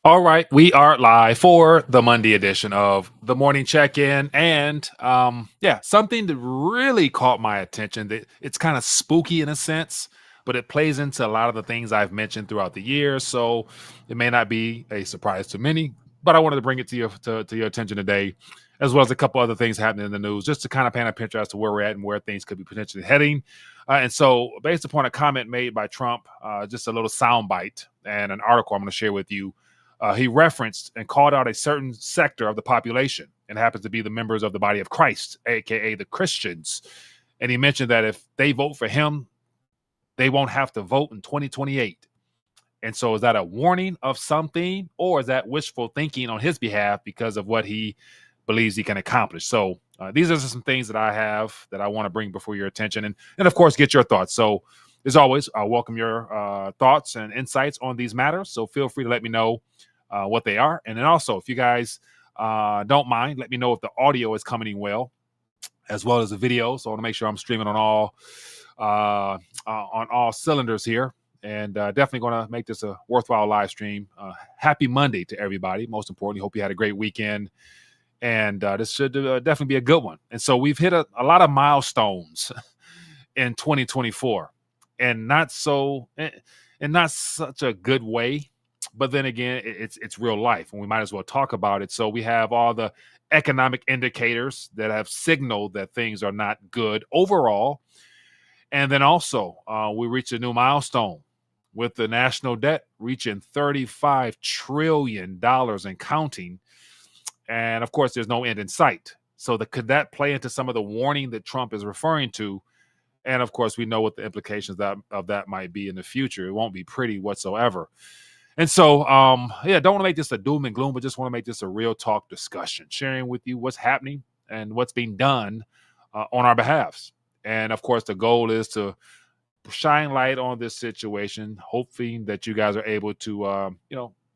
All right, we are live for the Monday edition of the morning check-in, and yeah, something that really caught my attention. That it's kind of spooky in a sense, but it plays into a lot of the things I've mentioned throughout the year. So it may not be a surprise to many, but I wanted to bring it to your attention today, as well as a couple other things happening in the news, just to kind of paint a picture as to where we're at and where things could be potentially heading. And so, based upon a comment made by Trump, just a little soundbite and an article I'm going to share with you. He referenced and called out a certain sector of the population, and happens to be the members of the body of Christ, aka the Christians. And he mentioned that if they vote for him, they won't have to vote in 2028. And so, is that a warning of something, or is that wishful thinking on his behalf because of what he believes he can accomplish? So, these are some things that I have that I want to bring before your attention, and of course, get your thoughts. So, as always, I welcome your thoughts and insights on these matters. So, feel free to let me know what they are. And then also, if you guys don't mind, let me know if the audio is coming in well, as well as the video. So I want to make sure I'm streaming on all cylinders here. And definitely going to make this a worthwhile live stream. Happy Monday to everybody. Most importantly, hope you had a great weekend. And this should definitely be a good one. And so we've hit a lot of milestones in 2024, and not such a good way. But then again, it's real life, and we might as well talk about it. So we have all the economic indicators that have signaled that things are not good overall. And then also, we reached a new milestone with the national debt reaching $35 trillion and counting. And of course, there's no end in sight. So could that play into some of the warning that Trump is referring to? And of course, we know what the implications of that might be in the future. It won't be pretty whatsoever. And so, yeah, don't want to make this a doom and gloom, but just want to make this a real talk discussion, sharing with you what's happening and what's being done on our behalves. And of course, the goal is to shine light on this situation, hoping that you guys are able to,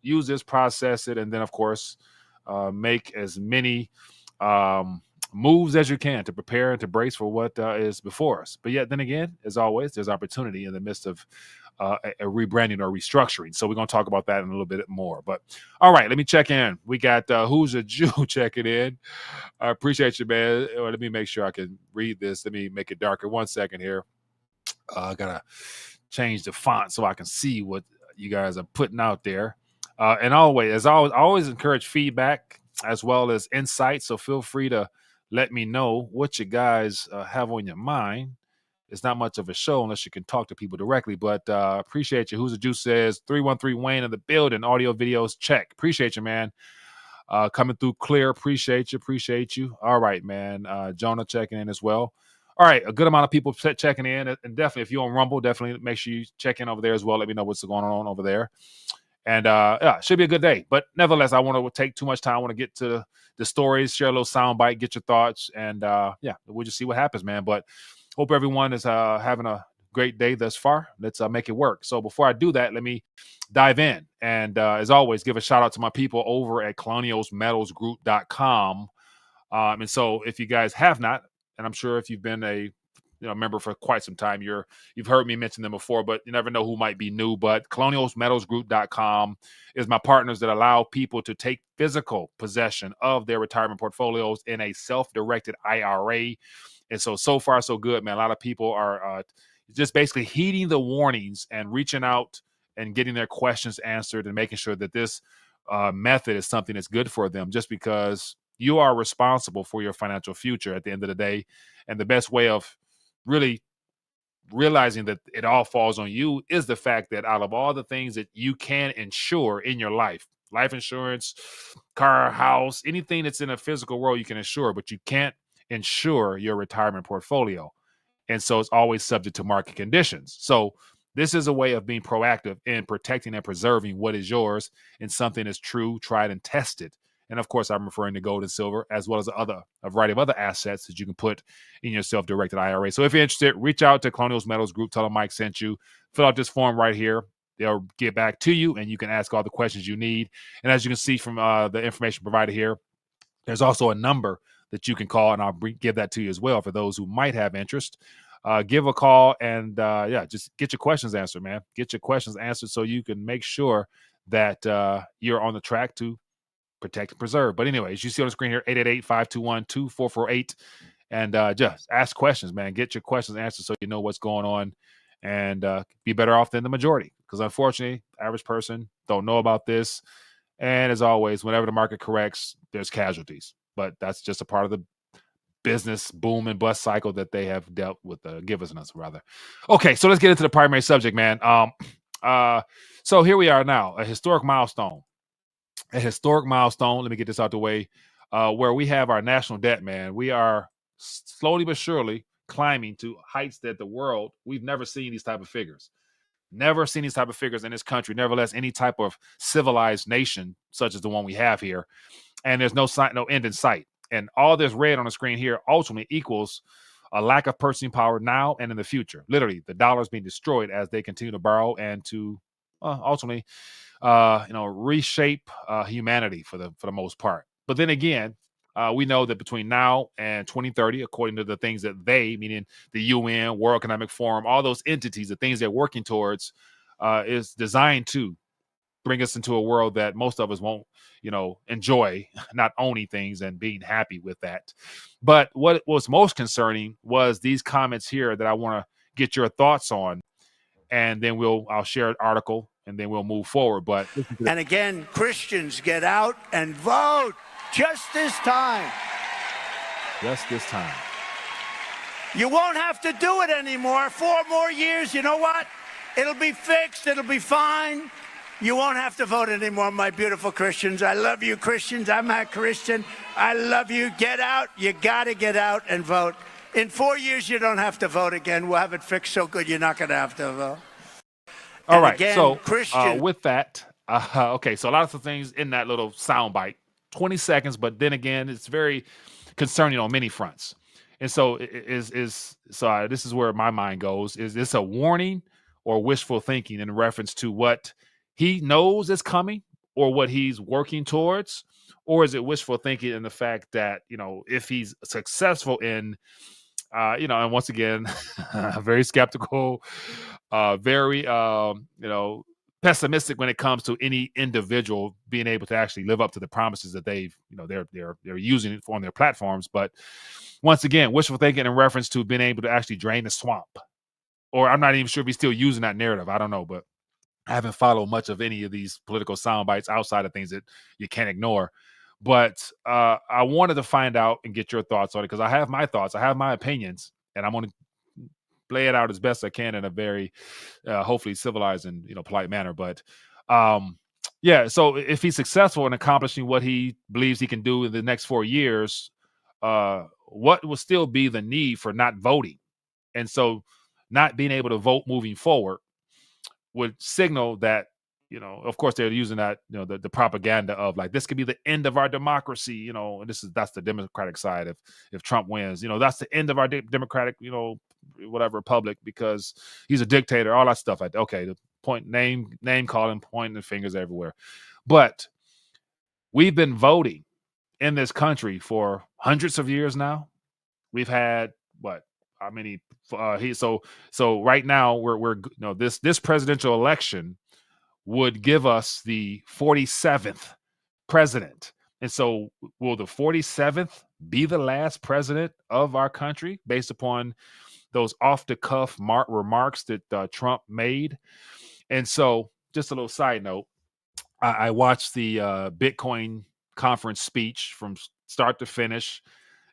use this, process it, and then, of course, make as many moves as you can to prepare and to brace for what is before us. But yet, then again, as always, there's opportunity in the midst of a rebranding or restructuring. So we're going to talk about that in a little bit more. But all right, let me check in. We got Who's a Jew checking in. I appreciate you, man. Let me make sure I can read this. Let me make it darker. 1 second here. I got to change the font so I can see what you guys are putting out there. And always, I always encourage feedback as well as insight. So feel free to let me know what you guys have on your mind. It's not much of a show unless you can talk to people directly, but appreciate you. Who's the Juice says 313 Wayne in the building. Audio videos check. Appreciate you, man. Coming through clear. Appreciate you. All right, man. Jonah checking in as well. All right, a good amount of people checking in, and definitely if you're on Rumble, definitely make sure you check in over there as well. Let me know what's going on over there. And yeah, it should be a good day. But nevertheless, I want to take too much time. I want to get to the stories, share a little soundbite, get your thoughts, and yeah, we'll just see what happens, man. But hope everyone is having a great day thus far. Let's make it work. So before I do that, let me dive in. And as always, give a shout out to my people over at 𝗙𝗢𝗟𝗟𝗢𝗪group.com. And so if you guys have not, and I'm sure if you've been a member for quite some time, you've heard me mention them before, but you never know who might be new. But 𝗙𝗢𝗟𝗟𝗢𝗪group.com is my partners that allow people to take physical possession of their retirement portfolios in a self-directed IRA. And so far, so good, man. A lot of people are just basically heeding the warnings and reaching out and getting their questions answered and making sure that this method is something that's good for them, just because you are responsible for your financial future at the end of the day. And the best way of really realizing that it all falls on you is the fact that out of all the things that you can insure in your life insurance, car, house, anything that's in a physical world you can insure, but you can't insure your retirement portfolio. And so it's always subject to market conditions. So this is a way of being proactive in protecting and preserving what is yours and something that's true, tried, and tested. And of course, I'm referring to gold and silver, as well as a variety of other assets that you can put in your self-directed IRA. So if you're interested, reach out to 𝗙𝗟𝗟𝗟𝗪group. Tell them Mike sent you. Fill out this form right here. They'll get back to you, and you can ask all the questions you need. And as you can see from the information provided here, there's also a number that you can call, and I'll give that to you as well for those who might have interest. Give a call and, yeah, just get your questions answered, man. Get your questions answered so you can make sure that you're on the track to protect and preserve. But anyways, you see on the screen here, 888-521-2448. And just ask questions, man. Get your questions answered so you know what's going on and be better off than the majority. Because unfortunately, the average person don't know about this. And as always, whenever the market corrects, there's casualties. But that's just a part of the business boom and bust cycle that they have dealt with, given us rather. Okay, so let's get into the primary subject, man. So here we are now, a historic milestone. A historic milestone. Let me get this out the way. Where we have our national debt, man. We are slowly but surely climbing to heights that the world, we've never seen these type of figures. Never seen these type of figures in this country. Nevertheless, any type of civilized nation such as the one we have here. And there's no end in sight. And all this red on the screen here ultimately equals a lack of purchasing power now and in the future. Literally, the dollar is being destroyed as they continue to borrow and to ultimately, reshape humanity for the most part. But then again, we know that between now and 2030, according to the things that they, meaning the UN, World Economic Forum, all those entities, the things they're working towards, is designed to bring us into a world that most of us won't, enjoy, not owning things and being happy with that. But what was most concerning was these comments here that I want to get your thoughts on, and then I'll share an article and then we'll move forward. But and again, Christians, get out and vote just this time. Just this time. You won't have to do it anymore. 4 more years. You know what? It'll be fixed. It'll be fine. You won't have to vote anymore, my beautiful Christians. I love you, Christians. I'm a Christian. I love you. Get out. You got to get out and vote. In 4 years, you don't have to vote again. We'll have it fixed so good you're not going to have to vote. All right. Again, so Christian. With that, okay, so a lot of things in that little soundbite, 20 seconds, but then again, it's very concerning on many fronts. And so this is where my mind goes. Is this a warning or wishful thinking in reference to what he knows is coming or what he's working towards? Or is it wishful thinking in the fact that, if he's successful in, and once again, very skeptical, very, pessimistic when it comes to any individual being able to actually live up to the promises that they've, they're using it on their platforms. But once again, wishful thinking in reference to being able to actually drain the swamp. Or I'm not even sure if he's still using that narrative. I don't know, but I haven't followed much of any of these political sound bites outside of things that you can't ignore. But I wanted to find out and get your thoughts on it because I have my thoughts. I have my opinions, and I'm going to lay it out as best I can in a very hopefully civilized and polite manner. But so if he's successful in accomplishing what he believes he can do in the next 4 years, what will still be the need for not voting? And so not being able to vote moving forward would signal that, of course they're using that, the propaganda of like, this could be the end of our democracy, and that's the Democratic side. If Trump wins, that's the end of our democratic, whatever republic, because he's a dictator, all that stuff. Okay, the point, name calling, pointing the fingers everywhere. But we've been voting in this country for hundreds of years now. We've had how many? So right now we're this presidential election would give us the 47th president. And so will the 47th be the last president of our country based upon those off the cuff remarks that Trump made? And so just a little side note, I watched the Bitcoin conference speech from start to finish,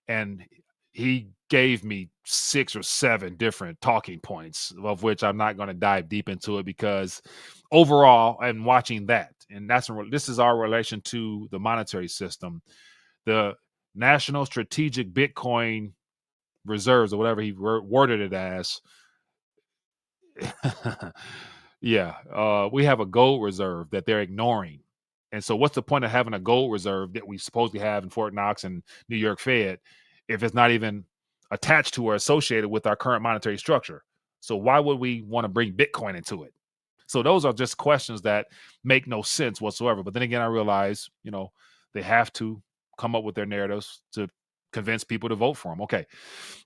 and he gave me 6 or 7 different talking points, of which I'm not going to dive deep into it, because overall, and watching that, and this is our relation to the monetary system, the National Strategic Bitcoin Reserves, or whatever he worded it as. We have a gold reserve that they're ignoring. And so what's the point of having a gold reserve that we supposedly have in Fort Knox and New York Fed if it's not even attached to or associated with our current monetary structure? So why would we want to bring Bitcoin into it? So those are just questions that make no sense whatsoever. But then again, I realize, they have to come up with their narratives to convince people to vote for him. Okay.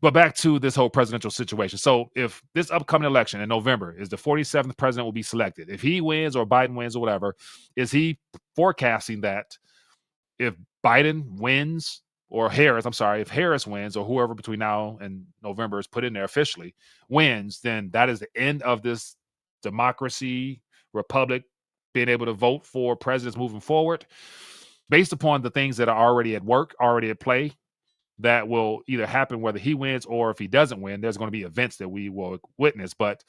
But back to this whole presidential situation. So if this upcoming election in November is the 47th president will be selected, if he wins or Biden wins or whatever, is he forecasting that if Biden wins or Harris, I'm sorry, if Harris wins or whoever between now and November is put in there officially wins, then that is the end of this democracy, republic, being able to vote for presidents moving forward based upon the things that are already at work, already at play, that will either happen whether he wins or if he doesn't win. There's going to be events that we will witness. But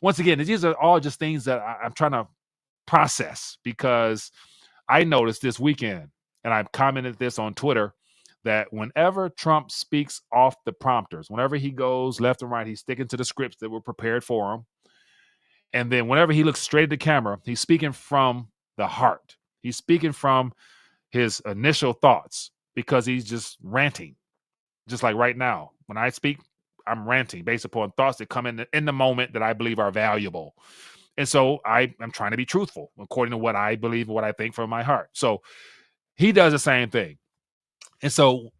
once again, these are all just things that I'm trying to process, because I noticed this weekend, and I've commented this on Twitter, that whenever Trump speaks off the prompters, whenever he goes left and right, he's sticking to the scripts that were prepared for him. And then whenever he looks straight at the camera, he's speaking from the heart. He's speaking from his initial thoughts, because he's just ranting. Just like right now, when I speak, I'm ranting based upon thoughts that come in the moment that I believe are valuable. And so I'm trying to be truthful according to what I believe and what I think from my heart. So he does the same thing. And so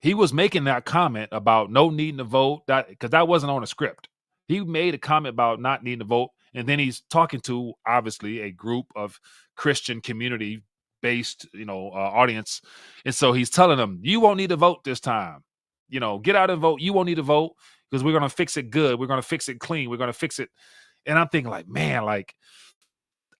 he was making that comment about no needing to vote, because that wasn't on a script. He made a comment about not needing to vote. And then he's talking to, obviously, a group of Christian community-based, audience. And so he's telling them, you won't need to vote this time. Get out and vote. You won't need to vote, because we're going to fix it good. We're going to fix it clean. We're going to fix it. And I'm thinking like, man, like,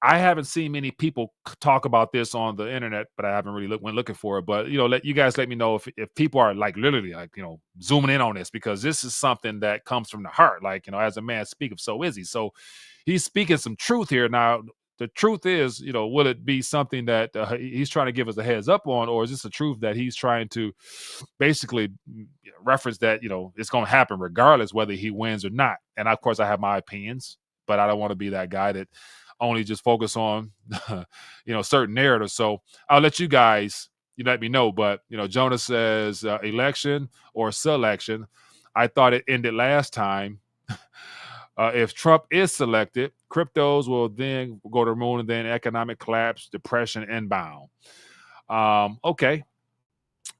I haven't seen many people talk about this on the internet, but I haven't really went looking for it. But, let you guys let me know if people are like literally like, zooming in on this, because this is something that comes from the heart. Like, as a man speaketh, so is he. So he's speaking some truth here. Now, the truth is, will it be something that he's trying to give us a heads up on, or is this a truth that he's trying to basically reference that, it's going to happen regardless whether he wins or not? And of course, I have my opinions, but I don't want to be that guy that only just focus on, certain narratives. So I'll let you guys, let me know. But, Jonah says election or selection. I thought it ended last time. If Trump is selected, cryptos will then go to the moon, and then economic collapse, depression, inbound. Okay.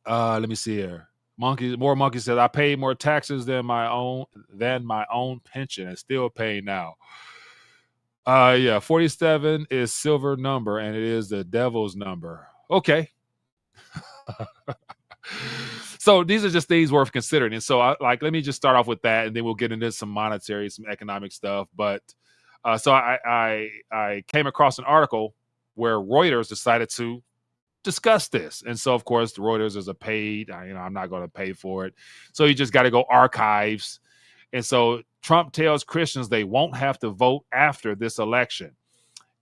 Let me see here. Monkey says, I paid more taxes than my own pension and still pay now. 47 is silver number, and it is the devil's number. Okay. So these are just things worth considering. And so let me just start off with that, and then we'll get into some monetary, some economic stuff. But so I came across an article where Reuters decided to discuss this. And so, of course, the Reuters is a paid, I'm not going to pay for it. So you just got to go archives. And so Trump tells Christians they won't have to vote after this election.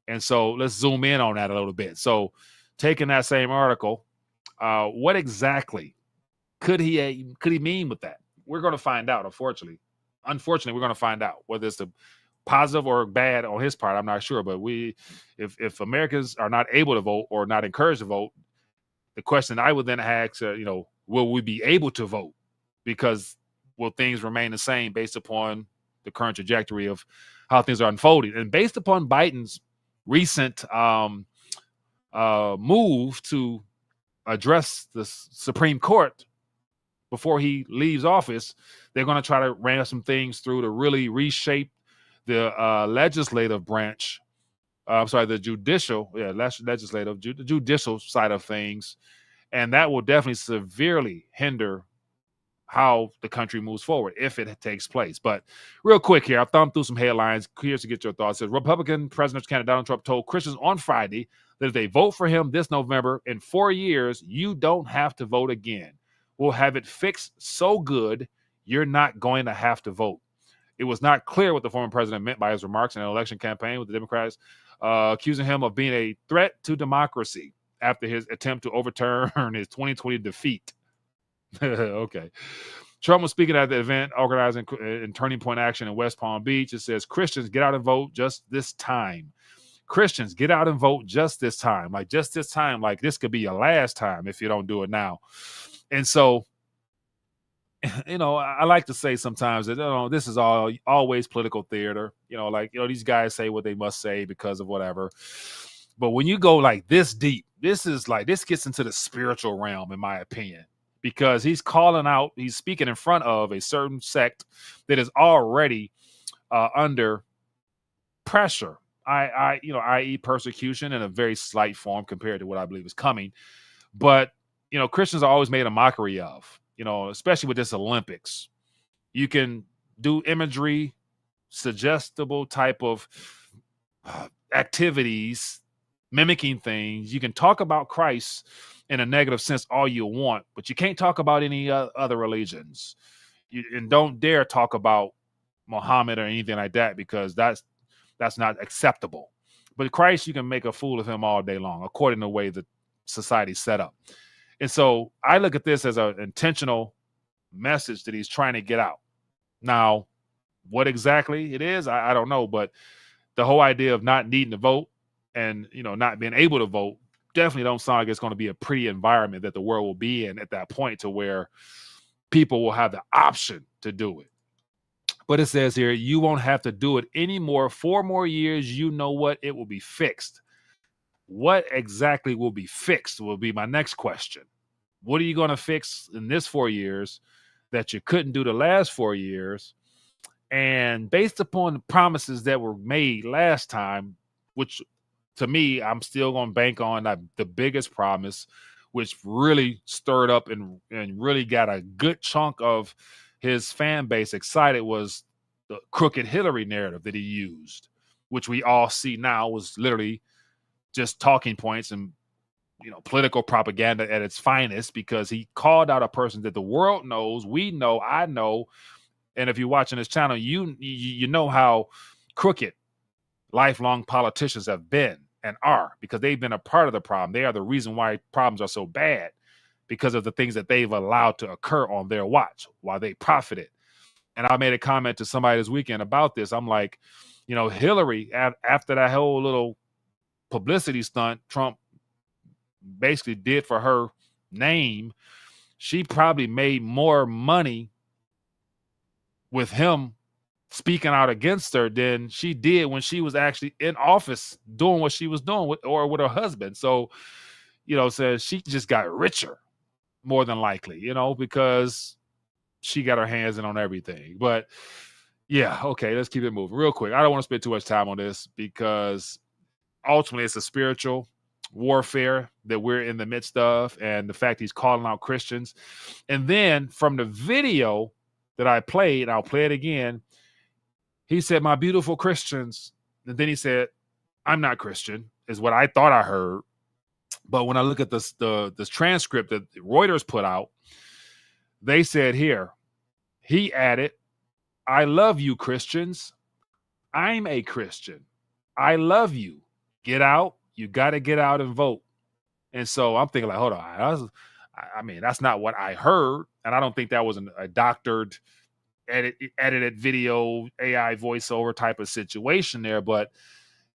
And so let's zoom in on that a little bit. So taking that same article, what exactly could he mean with that? We're going to find out, unfortunately. Unfortunately, we're going to find out whether it's a positive or bad on his part. I'm not sure. But if Americans are not able to vote or not encouraged to vote, the question I would then ask, will we be able to vote? Because will things remain the same based upon the current trajectory of how things are unfolding? And based upon Biden's recent move to address the Supreme Court before he leaves office, they're going to try to ram some things through to really reshape the legislative branch. The judicial, the judicial side of things. And that will definitely severely hinder how the country moves forward if it takes place. But real quick here, I'll thumb through some headlines. Curious to get your thoughts. It says Republican presidential candidate Donald Trump told Christians on Friday that if they vote for him this November, in 4 years, you don't have to vote again. We'll have it fixed so good, you're not going to have to vote. It was not clear what the former president meant by his remarks in an election campaign, with the Democrats accusing him of being a threat to democracy after his attempt to overturn his 2020 defeat. Okay. Trump was speaking at the event organizing in Turning Point Action in West Palm Beach. It says, Christians, get out and vote just this time. Christians, get out and vote just this time. Like, just this time. Like, this could be your last time if you don't do it now. And so, I like to say sometimes that, this is always political theater. These guys say what they must say because of whatever. But when you go like this deep, this gets into the spiritual realm, in my opinion. because he's calling out, he's speaking in front of a certain sect that is already under pressure, i.e. persecution in a very slight form compared to what I believe is coming. But, Christians are always made a mockery of, especially with this Olympics. You can do imagery, suggestible type of activities, mimicking things. You can talk about Christ in a negative sense all you want, but you can't talk about any other religions. And don't dare talk about Muhammad or anything like that, because that's not acceptable. But Christ, you can make a fool of him all day long, according to the way that society's set up. And so I look at this as an intentional message that he's trying to get out. Now, what exactly it is, I don't know, but the whole idea of not needing to vote and, not being able to vote definitely don't sound like it's going to be a pretty environment that the world will be in at that point, to where people will have the option to do it. But it says here, you won't have to do it anymore. 4 more years, you know what? It will be fixed. What exactly will be fixed will be my next question. What are you going to fix in this 4 years that you couldn't do the last 4 years? And based upon the promises that were made last time, which to me, I'm still going to bank on the biggest promise, which really stirred up and really got a good chunk of his fan base excited, was the crooked Hillary narrative that he used, which we all see now was literally just talking points and political propaganda at its finest, because he called out a person that the world knows, we know, I know. And if you're watching this channel, you know how crooked lifelong politicians have been and are, because they've been a part of the problem. They are the reason why problems are so bad, because of the things that they've allowed to occur on their watch while they profited. And I made a comment to somebody this weekend about this. I'm like, Hillary, after that whole little publicity stunt Trump basically did for her name, she probably made more money with him speaking out against her than she did when she was actually in office doing what she was doing with her husband. So, says she just got richer, more than likely, because she got her hands in on everything. But yeah, okay, let's keep it moving real quick. I don't want to spend too much time on this, because ultimately it's a spiritual warfare that we're in the midst of, and the fact he's calling out Christians. And then from the video that I played, I'll play it again, he said, "My beautiful Christians," and then he said, "I'm not Christian," is what I thought I heard. But when I look at this transcript that Reuters put out, they said here, he added, "I love you, Christians. I'm a Christian. I love you. Get out. You got to get out and vote." And so I'm thinking, like, hold on. That's not what I heard. And I don't think that was a doctored, edited video, AI voiceover type of situation there. But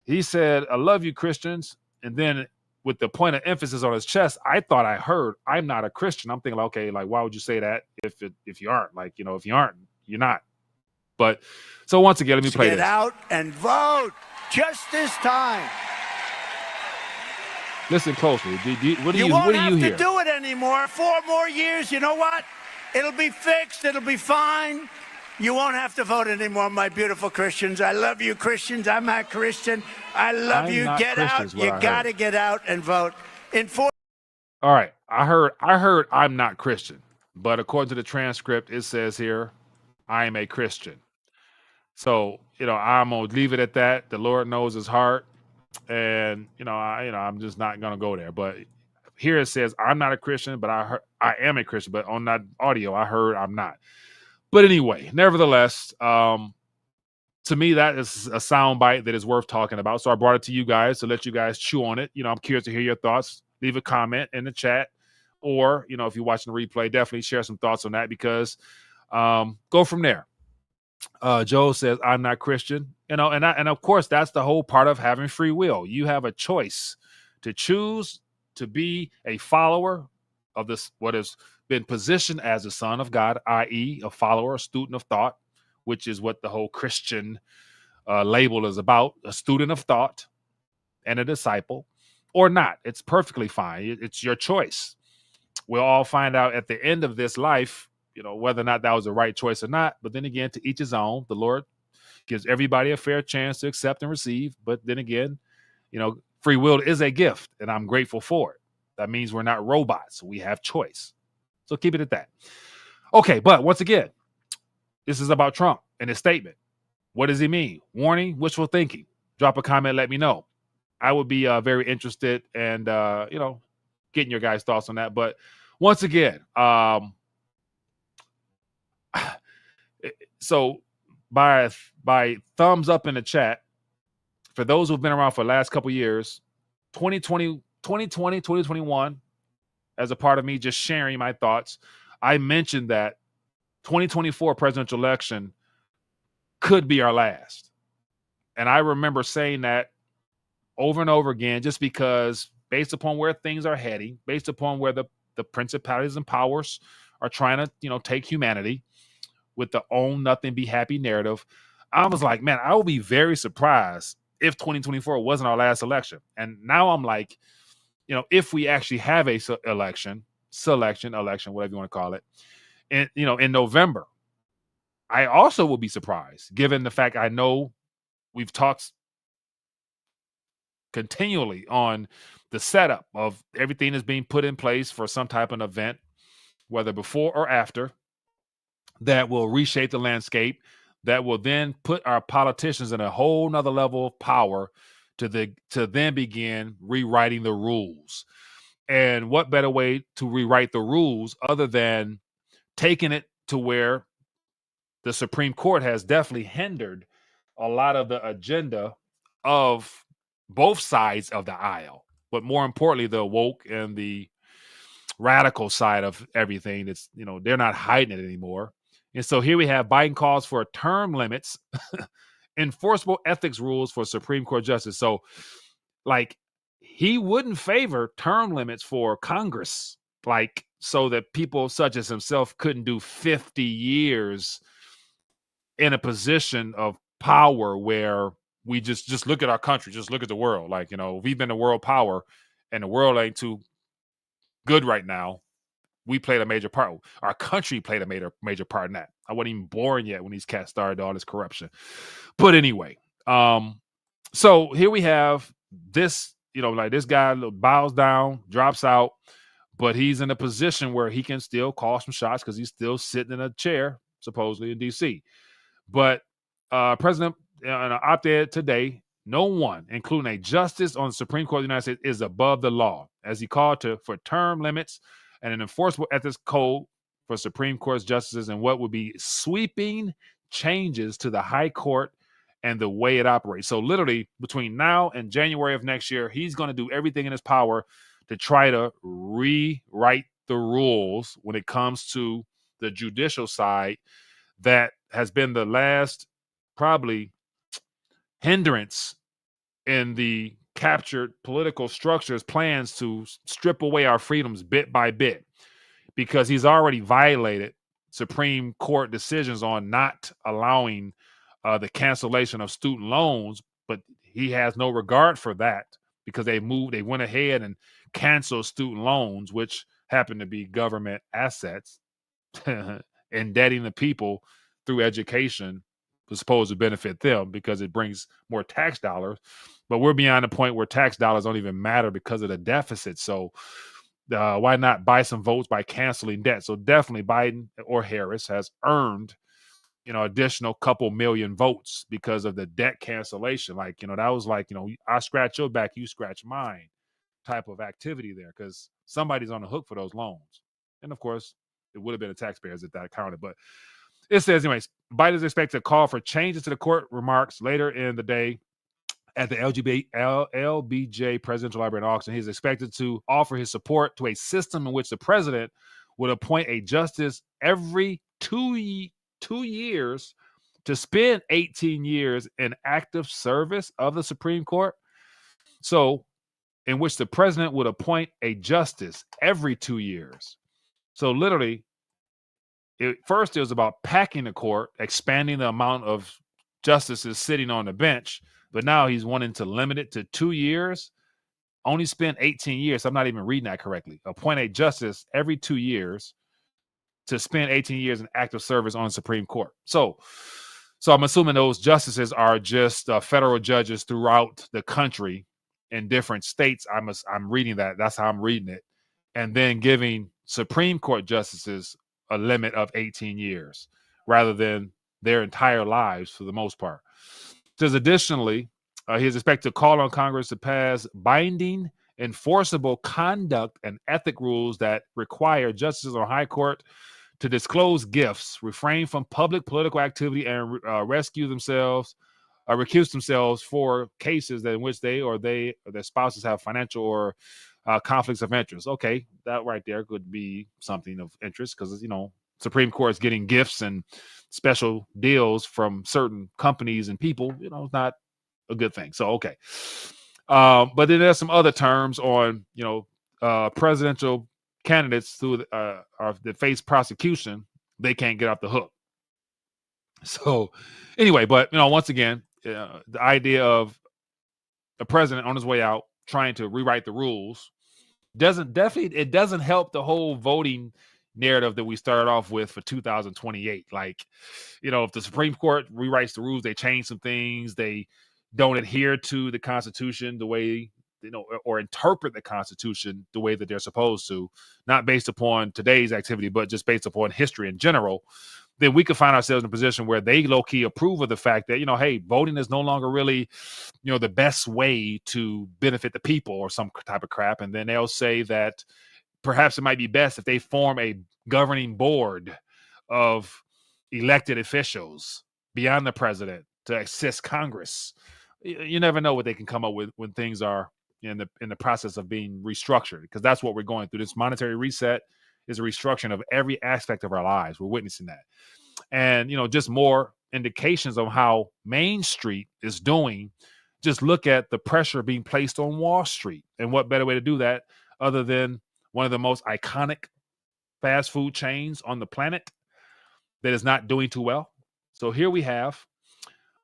he said, "I love you, Christians." And then with the point of emphasis on his chest, I thought I heard, "I'm not a Christian." I'm thinking, okay, like, why would you say that if you aren't? Like, if you aren't, you're not. But so once again, let me play this. Get out and vote just this time. Listen closely. What do you hear? You won't have to do it anymore. 4 more years, you know what? It'll be fixed. It'll be fine. You won't have to vote anymore, my beautiful Christians. I love you, Christians. I'm not Christian. I love you. Get out. You got to get out and vote. All right. I heard I'm not Christian. But according to the transcript, it says here, I am a Christian. So, I'm going to leave it at that. The Lord knows his heart. And, I'm just not going to go there. But here it says, I'm not a Christian, but I am a Christian. But on that audio, I heard I'm not. But anyway, nevertheless, to me, that is a soundbite that is worth talking about. So I brought it to you guys to let you guys chew on it. I'm curious to hear your thoughts. Leave a comment in the chat. Or, if you're watching the replay, definitely share some thoughts on that, because go from there. Joe says, I'm not Christian. And of course, that's the whole part of having free will. You have a choice to choose to be a follower of this, what has been positioned as a son of God, i.e. a follower, a student of thought, which is what the whole Christian label is about, a student of thought and a disciple, or not. It's perfectly fine. It's your choice. We'll all find out at the end of this life, whether or not that was the right choice or not. But then again, to each his own. The Lord gives everybody a fair chance to accept and receive. But then again, free will is a gift, and I'm grateful for it. That means we're not robots. We have choice. So keep it at that. Okay, but once again, this is about Trump and his statement. What does he mean? Warning, wishful thinking. Drop a comment, let me know. I would be very interested and, getting your guys' thoughts on that. But once again, so by thumbs up in the chat, for those who've been around for the last couple years, 2020, 2021, as a part of me just sharing my thoughts, I mentioned that 2024 presidential election could be our last. And I remember saying that over and over again, just because based upon where things are heading, based upon where the principalities and powers are trying to, take humanity with the own nothing, be happy narrative, I was like, man, I will be very surprised if 2024 wasn't our last election. And now I'm like, if we actually have a election, whatever you want to call it, and in November, I also will be surprised, given the fact I know we've talked continually on the setup of everything that's being put in place for some type of event, whether before or after, that will reshape the landscape, that will then put our politicians in a whole nother level of power to then begin rewriting the rules. And what better way to rewrite the rules other than taking it to where the Supreme Court has definitely hindered a lot of the agenda of both sides of the aisle, but more importantly, the woke and the radical side of everything. It's, they're not hiding it anymore. And so here we have Biden calls for term limits, enforceable ethics rules for Supreme Court justice. So like he wouldn't favor term limits for Congress, like so that people such as himself couldn't do 50 years in a position of power where we just look at our country, just look at the world. Like, we've been a world power and the world ain't too good right now. We played a major part. Our country played a major part in that. I wasn't even born yet when these cats started all this corruption. But anyway, so here we have this, like this guy bows down, drops out, but he's in a position where he can still call some shots because he's still sitting in a chair, supposedly in D.C. But President, in an op-ed today, no one, including a justice on the Supreme Court of the United States, is above the law, as he called for term limits and an enforceable ethics code for Supreme Court justices and what would be sweeping changes to the High Court and the way it operates. So literally between now and January of next year, he's going to do everything in his power to try to rewrite the rules when it comes to the judicial side that has been the last probably hindrance in the captured political structures plans to strip away our freedoms bit by bit, because he's already violated Supreme Court decisions on not allowing the cancellation of student loans, but he has no regard for that because they went ahead and canceled student loans, which happen to be government assets, indebting the people through education was supposed to benefit them because it brings more tax dollars. But we're beyond the point where tax dollars don't even matter because of the deficit. So why not buy some votes by canceling debt? So definitely Biden or Harris has earned, additional couple million votes because of the debt cancellation. Like, that was like, I scratch your back, you scratch mine type of activity there because somebody's on the hook for those loans. And of course, it would have been the taxpayers that counted. But it says, anyways, Biden is expected to call for changes to the court remarks later in the day at the LBJ Presidential Library in Austin. He's expected to offer his support to a system in which the president would appoint a justice every 2 years to spend 18 years in active service of the Supreme Court. So, in which the president would appoint a justice every 2 years. So, literally, first it was about packing the court, expanding the amount of justices sitting on the bench, but now he's wanting to limit it to 2 years only spent 18 years. I'm not even reading that correctly. Appoint a justice every 2 years to spend 18 years in active service on the Supreme Court. So I'm assuming those justices are just federal judges throughout the country in different states. I'm reading that. That's how I'm reading it. And then giving Supreme Court justices a limit of 18 years rather than their entire lives for the most part. It says additionally, he is expected to call on Congress to pass binding, enforceable conduct and ethic rules that require justices on high court to disclose gifts, refrain from public political activity, and recuse themselves for cases that in which they or their spouses have financial or conflicts of interest. Okay, that right there could be something of interest because, Supreme Court is getting gifts and special deals from certain companies and people. It's not a good thing. So, okay. But then there's some other terms on, presidential candidates who that face prosecution. They can't get off the hook. So anyway, but once again, the idea of the president on his way out trying to rewrite the rules doesn't help the whole voting narrative that we started off with for 2028. Like, if the Supreme Court rewrites the rules, they change some things, they don't adhere to the Constitution the way, or interpret the Constitution the way that they're supposed to, not based upon today's activity, but just based upon history in general, then we could find ourselves in a position where they low-key approve of the fact that, hey, voting is no longer really, the best way to benefit the people or some type of crap. And then they'll say that perhaps it might be best if they form a governing board of elected officials beyond the president to assist Congress. You never know what they can come up with when things are in the process of being restructured, because that's what we're going through. This monetary reset is a restructuring of every aspect of our lives. We're witnessing that. And, just more indications of how Main Street is doing. Just look at the pressure being placed on Wall Street. And what better way to do that other than one of the most iconic fast food chains on the planet that is not doing too well. So here we have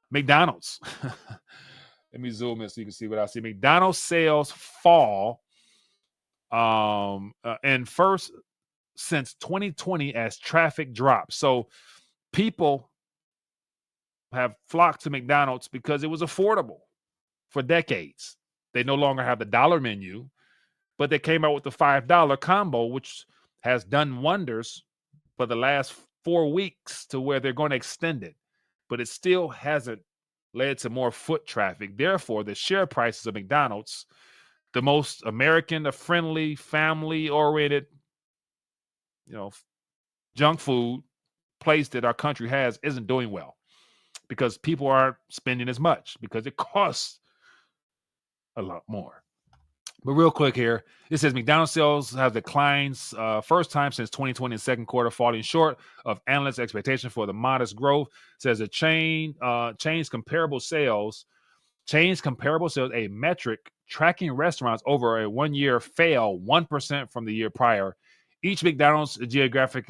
McDonald's. Let me zoom in so you can see what I see. McDonald's sales fall and first since 2020 as traffic drops. So people have flocked to McDonald's because it was affordable for decades. They no longer have the dollar menu, but they came out with the $5 combo, which has done wonders for the last 4 weeks to where they're going to extend it. But it still hasn't led to more foot traffic. Therefore, the share prices of McDonald's, the most American-friendly, family-oriented, junk food place that our country has, isn't doing well because people aren't spending as much because it costs a lot more. But real quick here, it says McDonald's sales have declines first time since 2020 in second quarter, falling short of analysts' expectation for the modest growth. It says the chain's comparable sales, a metric tracking restaurants over a 1 year, fell 1% from the year prior. Each McDonald's geographic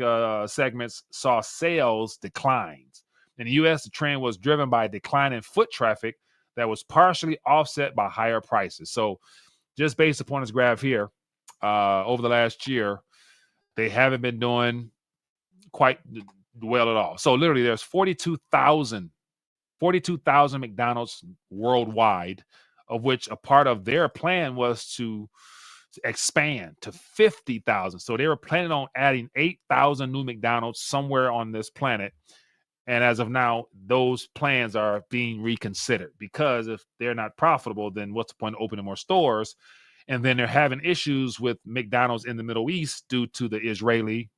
segments saw sales declines. In the U.S., the trend was driven by a decline in foot traffic that was partially offset by higher prices. So just based upon this graph here, over the last year, they haven't been doing quite well at all. So literally there's 42,000 McDonald's worldwide, of which a part of their plan was to expand to 50,000. So they were planning on adding 8,000 new McDonald's somewhere on this planet. And as of now, those plans are being reconsidered because if they're not profitable, then what's the point of opening more stores? And then they're having issues with McDonald's in the Middle East due to the Israeli,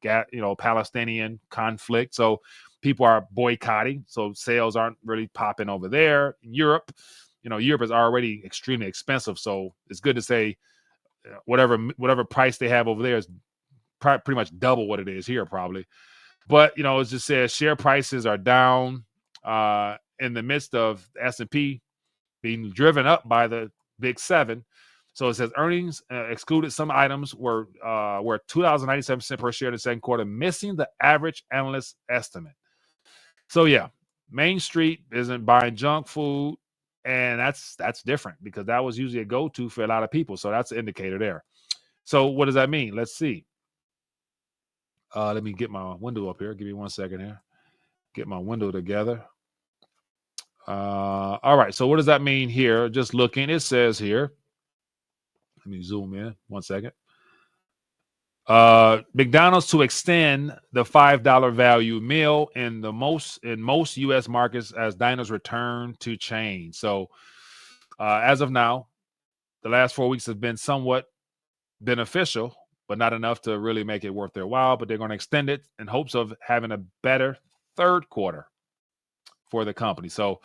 Palestinian conflict. So people are boycotting. So sales aren't really popping over there. In Europe, Europe is already extremely expensive. So it's good to say whatever price they have over there is pretty much double what it is here probably. But, it just says share prices are down in the midst of the S&P being driven up by the Big Seven. So it says earnings excluded some items were $2.97 per share in the second quarter, missing the average analyst estimate. So, yeah, Main Street isn't buying junk food And that's different because that was usually a go-to for a lot of people. So that's an indicator there. So what does that mean? Let's see. Let me get my window up here. Give me 1 second here. Get my window together. All right. So what does that mean here? Just looking, it says here. Let me zoom in 1 second. McDonald's to extend the $5 value meal in most U.S. markets as diners return to chain. So as of now, the last 4 weeks have been somewhat beneficial, but not enough to really make it worth their while. But they're going to extend it in hopes of having a better third quarter for the company. So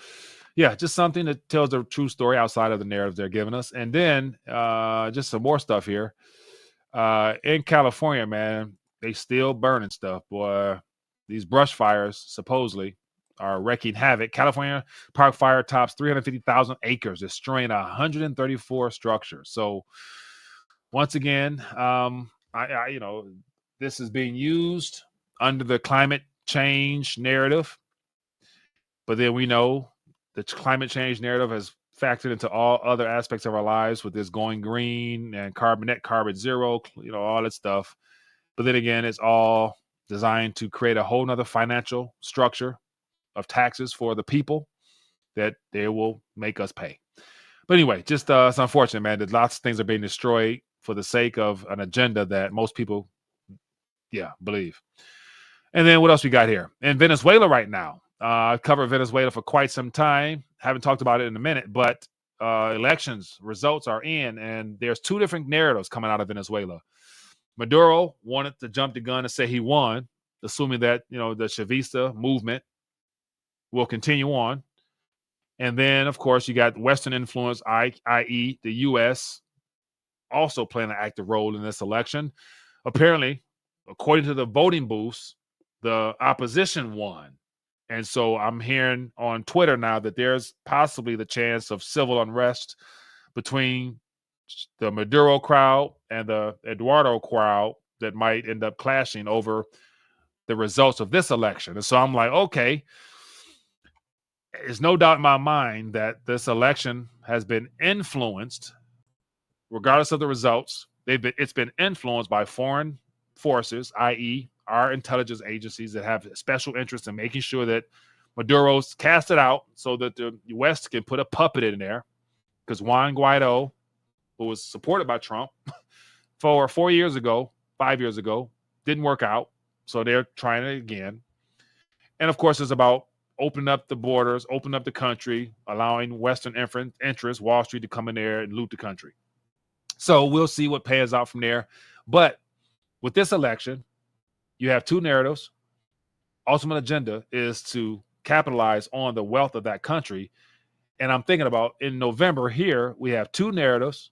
yeah, just something that tells the true story outside of the narrative they're giving us. And then just some more stuff here. In California, man, they still burning stuff, boy. These brush fires supposedly are wreaking havoc. California park fire tops 350,000 acres, destroying 134 structures. So once again, this is being used under the climate change narrative, but then we know the climate change narrative has factored into all other aspects of our lives with this going green and net carbon zero, all that stuff. But then again, it's all designed to create a whole nother financial structure of taxes for the people that they will make us pay. But anyway, just it's unfortunate, man, that lots of things are being destroyed for the sake of an agenda that most people, believe. And then what else we got here? In Venezuela right now, I've covered Venezuela for quite some time. Haven't talked about it in a minute, but elections results are in, and there's two different narratives coming out of Venezuela. Maduro wanted to jump the gun and say he won, assuming that the Chavista movement will continue on. And then, of course, you got Western influence, i.e. the U.S., also playing an active role in this election. Apparently, according to the voting booths, the opposition won. And so I'm hearing on Twitter now that there's possibly the chance of civil unrest between the Maduro crowd and the Eduardo crowd that might end up clashing over the results of this election. And so I'm like, okay, there's no doubt in my mind that this election has been influenced, regardless of the results. It's been influenced by foreign forces, i.e. our intelligence agencies that have special interest in making sure that Maduro's cast it out so that the West can put a puppet in there. Because Juan Guaido, who was supported by Trump for 5 years ago, didn't work out. So they're trying it again. And of course, it's about opening up the borders, opening up the country, allowing Western interests, Wall Street, to come in there and loot the country. So we'll see what pans out from there. But with this election, you have two narratives. Ultimate agenda is to capitalize on the wealth of that country. And I'm thinking about in November here, we have two narratives,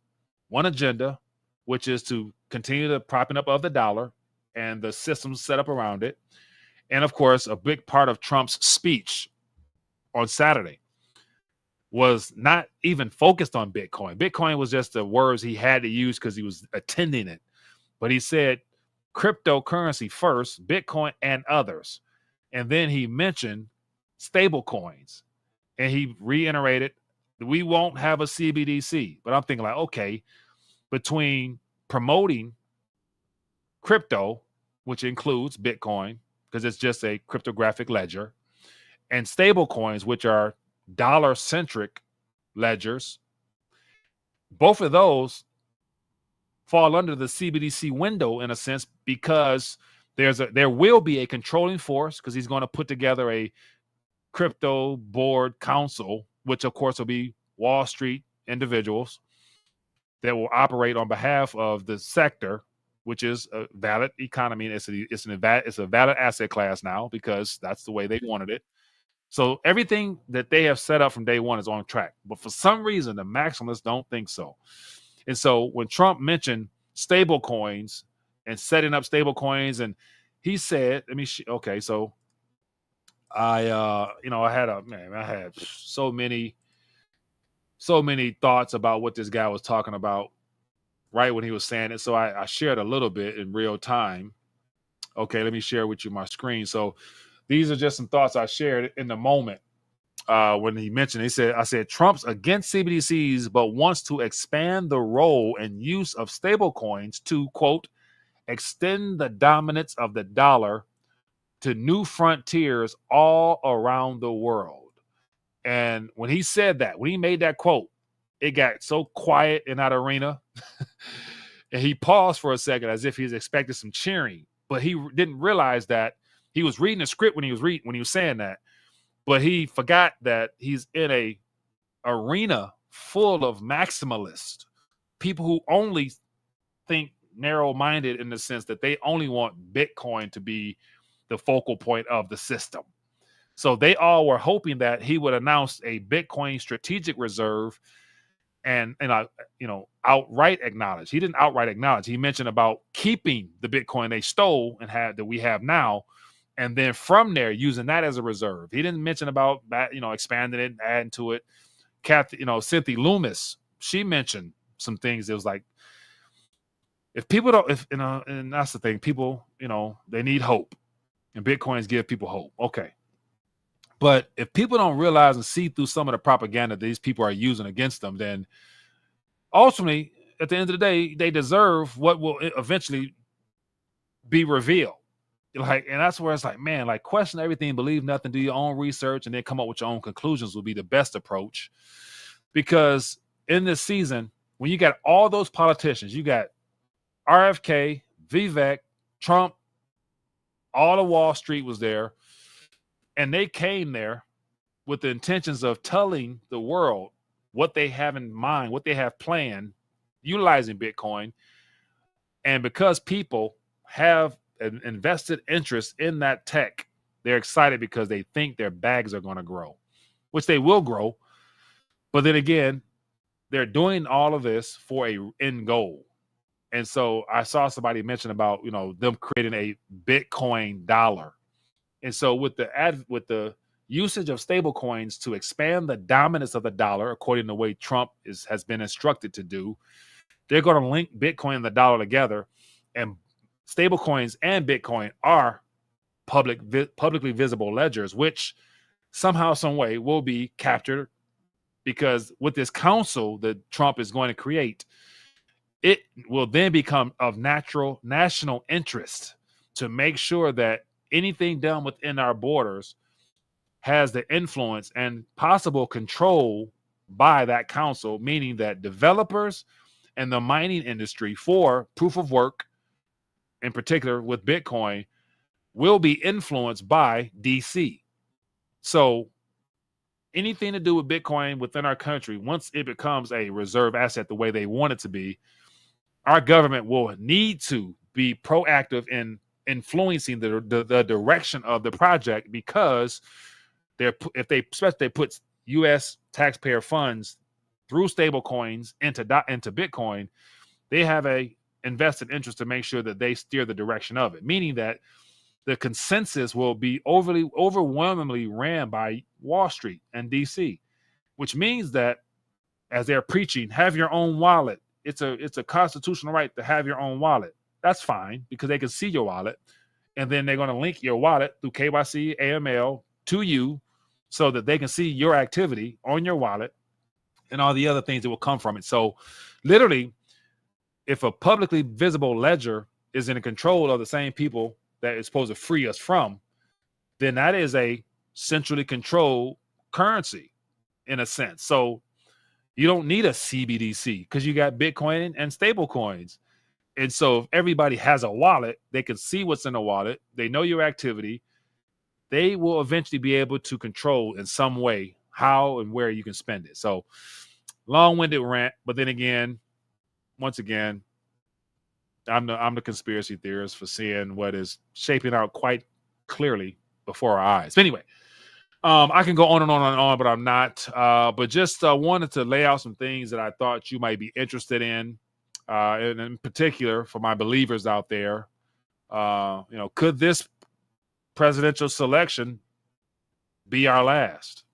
one agenda, which is to continue the propping up of the dollar and the systems set up around it. And of course, a big part of Trump's speech on Saturday was not even focused on Bitcoin. Bitcoin was just the words he had to use because he was attending it. But he said cryptocurrency first, Bitcoin and others. And then he mentioned stable coins. And he reiterated, we won't have a CBDC. But I'm thinking like, okay, between promoting crypto, which includes Bitcoin, because it's just a cryptographic ledger, and stable coins, which are dollar-centric ledgers, both of those fall under the CBDC window in a sense, because there will be a controlling force, because he's going to put together a crypto board council, which of course will be Wall Street individuals that will operate on behalf of the sector, which is a valid economy. It's a valid asset class now because that's the way they wanted it. So everything that they have set up from day one is on track. But for some reason, the maximalists don't think so. And so when Trump mentioned stable coins and setting up stable coins, and he said, so I had so many thoughts about what this guy was talking about right when he was saying it. So I shared a little bit in real time. Okay, let me share with you my screen. So these are just some thoughts I shared in the moment. when he mentioned, I said, Trump's against CBDCs, but wants to expand the role and use of stable coins to, quote, extend the dominance of the dollar to new frontiers all around the world. And when he said that, when he made that quote, it got so quiet in that arena. And he paused for a second as if he was expecting some cheering, but he didn't realize that he was reading the script when he was saying that. But he forgot that he's in a arena full of maximalists, people who only think narrow-minded in the sense that they only want Bitcoin to be the focal point of the system. So they all were hoping that he would announce a Bitcoin strategic reserve and outright acknowledge. He didn't outright acknowledge. He mentioned about keeping the Bitcoin they stole and that we have now, and then from there using that as a reserve. He didn't mention about that, expanding it, adding to it. Cynthia Loomis, she mentioned some things. It was like, if people don't, and that's the thing, people, they need hope, and Bitcoins give people hope. Okay. But if people don't realize and see through some of the propaganda these people are using against them, then ultimately, at the end of the day, they deserve what will eventually be revealed. And that's where it's like, man, like, question everything, believe nothing, do your own research, and then come up with your own conclusions will be the best approach. Because in this season, when you got all those politicians, you got RFK, Vivek, Trump, all of Wall Street was there. And they came there with the intentions of telling the world what they have in mind, what they have planned, utilizing Bitcoin. And because people have an invested interest in that tech, they're excited because they think their bags are going to grow, which they will grow. But then again, they're doing all of this for a end goal. And so I saw somebody mention about, them creating a Bitcoin dollar. And so with the usage of stable coins to expand the dominance of the dollar, according to the way Trump has been instructed to do, they're going to link Bitcoin and the dollar together. And stable coins and Bitcoin are publicly visible ledgers, which somehow, some way will be captured, because with this council that Trump is going to create, it will then become of national interest to make sure that anything done within our borders has the influence and possible control by that council, meaning that developers and the mining industry for proof of work, in particular with Bitcoin, will be influenced by DC. So anything to do with Bitcoin within our country, once it becomes a reserve asset the way they want it to be, our government will need to be proactive in influencing the direction of the project, because if they put U.S. taxpayer funds through stable coins into Bitcoin, they have a invested interest to make sure that they steer the direction of it, meaning that the consensus will be overwhelmingly ran by Wall Street and DC, which means that as they're preaching, have your own wallet. It's a constitutional right to have your own wallet. That's fine, because they can see your wallet, and then they're going to link your wallet through KYC, AML to you, so that they can see your activity on your wallet and all the other things that will come from it. So literally, if a publicly visible ledger is in control of the same people that is supposed to free us from, then that is a centrally controlled currency in a sense. So you don't need a CBDC because you got Bitcoin and stable coins. And so if everybody has a wallet, they can see what's in the wallet. They know your activity. They will eventually be able to control in some way how and where you can spend it. So long-winded rant, but then again, once again, I'm the conspiracy theorist for seeing what is shaping out quite clearly before our eyes. But anyway, I can go on and on and on, but I'm not. But just wanted to lay out some things that I thought you might be interested in, and in particular for my believers out there. Could this presidential selection be our last?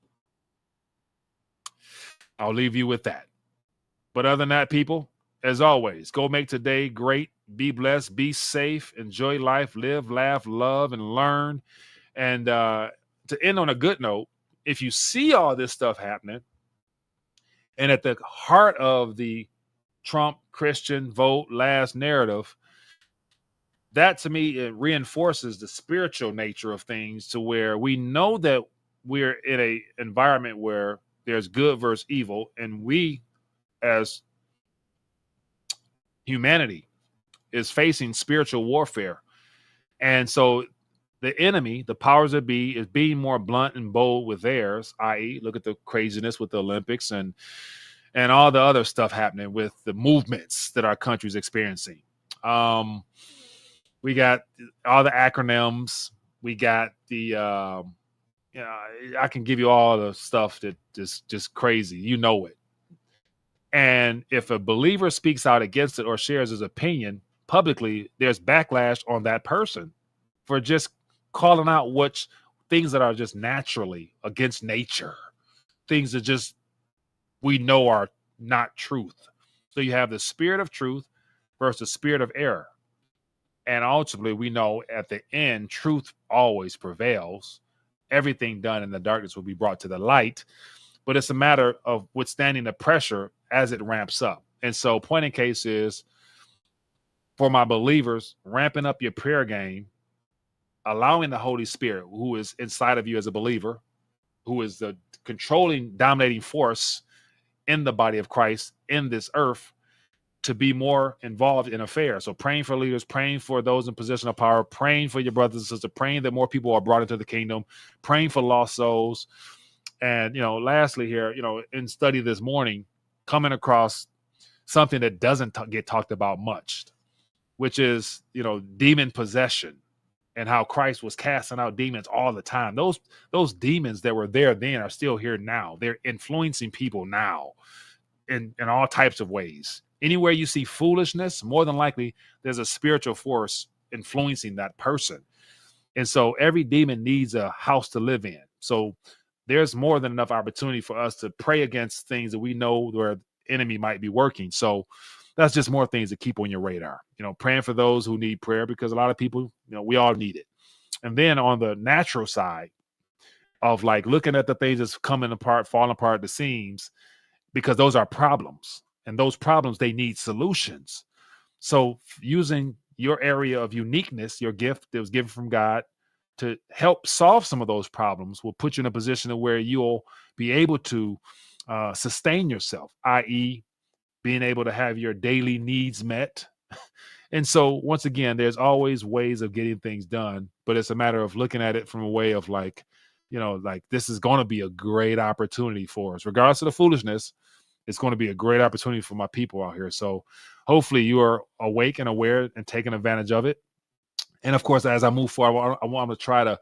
I'll leave you with that. But other than that, people, as always, go make today great. Be blessed, be safe, enjoy life, live, laugh, love, and learn. And to end on a good note, if you see all this stuff happening, and at the heart of the Trump Christian vote last narrative, that to me, it reinforces the spiritual nature of things, to where we know that we're in a environment where there's good versus evil, and we as humanity is facing spiritual warfare. And so the enemy, the powers that be, is being more blunt and bold with theirs, i.e., look at the craziness with the Olympics and all the other stuff happening with the movements that our country's experiencing. We got all the acronyms. We got the, I can give you all the stuff that just crazy. You know it. And if a believer speaks out against it or shares his opinion publicly, there's backlash on that person for just calling out which things that are just naturally against nature, things that just we know are not truth. So you have the spirit of truth versus the spirit of error. And ultimately, we know at the end, truth always prevails. Everything done in the darkness will be brought to the light. But it's a matter of withstanding the pressure as it ramps up. And so point in case is, for my believers, ramping up your prayer game, allowing the Holy Spirit, who is inside of you as a believer, who is the controlling, dominating force in the body of Christ in this earth, to be more involved in affairs. So praying for leaders, praying for those in position of power, praying for your brothers and sisters, praying that more people are brought into the kingdom, praying for lost souls. And, lastly here, in study this morning, coming across something that doesn't get talked about much, which is, demon possession, and how Christ was casting out demons all the time. Those demons that were there then are still here now. They're influencing people now in all types of ways. Anywhere you see foolishness, more than likely there's a spiritual force influencing that person. And so every demon needs a house to live in. So there's more than enough opportunity for us to pray against things that we know where the enemy might be working. So that's just more things to keep on your radar. Praying for those who need prayer, because a lot of people, we all need it. And then on the natural side of like looking at the things that's coming apart, falling apart at the seams, because those are problems. And those problems, they need solutions. So using your area of uniqueness, your gift that was given from God, to help solve some of those problems will put you in a position where you'll be able to sustain yourself, i.e., being able to have your daily needs met. And so once again, there's always ways of getting things done, but it's a matter of looking at it from a way of like, this is going to be a great opportunity for us, regardless of the foolishness. It's going to be a great opportunity for my people out here. So hopefully you are awake and aware and taking advantage of it. And of course, as I move forward, I want to try to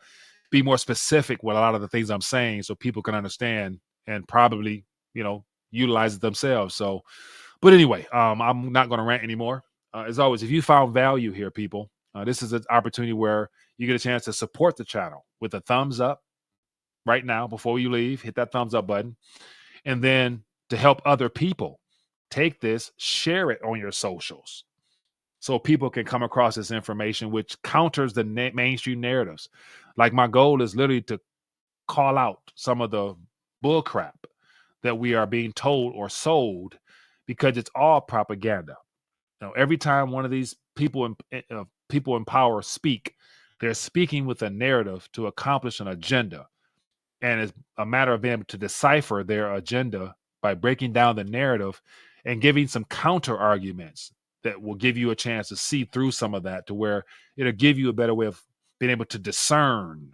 be more specific with a lot of the things I'm saying so people can understand and probably, utilize it themselves. So, but anyway, I'm not going to rant anymore. As always, if you found value here, people, this is an opportunity where you get a chance to support the channel with a thumbs up right now. Before you leave, hit that thumbs up button. And then to help other people, take this, share it on your socials so people can come across this information, which counters the mainstream narratives. Like, my goal is literally to call out some of the bull crap that we are being told or sold, because it's all propaganda. Every time one of these people in power speak, they're speaking with a narrative to accomplish an agenda. And it's a matter of being able to decipher their agenda by breaking down the narrative and giving some counter arguments that will give you a chance to see through some of that, to where it'll give you a better way of being able to discern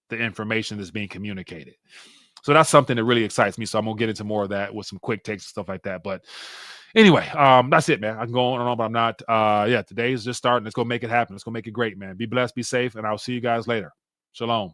the information that's being communicated. So that's something that really excites me. So I'm going to get into more of that with some quick takes and stuff like that. But anyway, that's it, man. I can go on and on, but I'm not. Today is just starting. Let's go make it happen. Let's go make it great, man. Be blessed, be safe, and I'll see you guys later. Shalom.